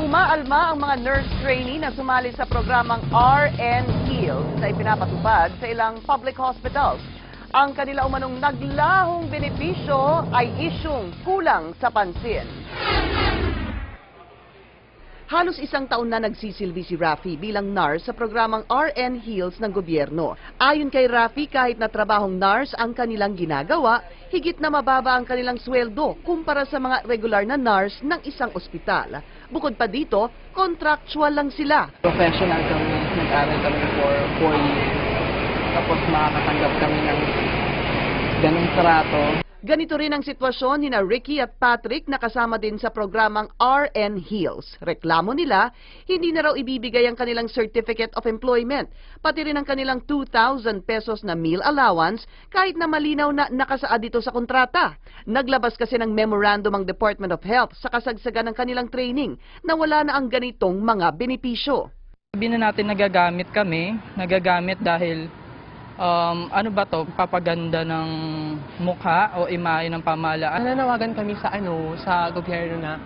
Umaalma ang mga nurse trainee na sumali sa programang RN Heals na ipinapatupad sa ilang public hospitals. Ang kanila umanong naglahong benepisyo ay isyung kulang sa pansin. Halos isang taon na nagsisilbi si Rafi bilang nurse sa programang RN Heals ng gobyerno. Ayon kay Rafi, kahit na trabahong nurse ang kanilang ginagawa, higit na mababa ang kanilang sweldo kumpara sa mga regular na nurse ng isang ospital. Bukod pa dito, contractual lang sila. Professional kami, nag-aral kami for 4 years. Tapos makakatanggap kami ng ganung trato. Ganito rin ang sitwasyon ni Ricky at Patrick na kasama din sa programang RN Heals. Reklamo nila, hindi na raw ibibigay ang kanilang Certificate of Employment, pati rin ang kanilang 2,000 pesos na meal allowance kahit na malinaw na nakasaad dito sa kontrata. Naglabas kasi ng memorandum ang Department of Health sa kasagsagan ng kanilang training na wala na ang ganitong mga benepisyo. Sabi na natin nagagamit dahil ano ba to, papaganda ng mukha o imahe ng pamahalaan. Nananawagan kami sa gobyerno na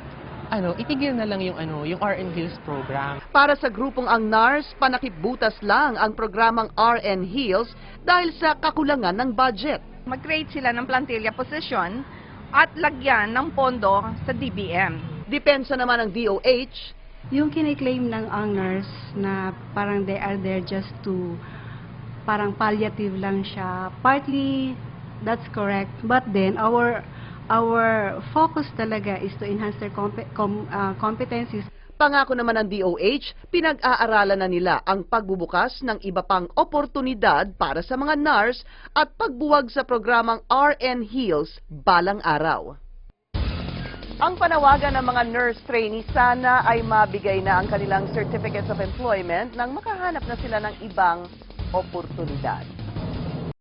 itigil na lang yung RN Heals program. Para sa grupong ang NARS, panakip-butas lang ang programang RN Heals dahil sa kakulangan ng budget. Mag-create sila ng plantilla position at lagyan ng pondo sa DBM. Depensa naman ng DOH. Yung kiniklaim ng ang nurse na parang they are there just to parang palliative lang siya. Partly, that's correct. But then, our focus talaga is to enhance their competencies. Pangako naman ng DOH, pinag-aaralan na nila ang pagbubukas ng iba pang oportunidad para sa mga nurse at pagbuwag sa programang RN Heals balang araw. Ang panawagan ng mga nurse trainee sana ay mabigay na ang kanilang Certificates of Employment nang makahanap na sila ng ibang oportunidad.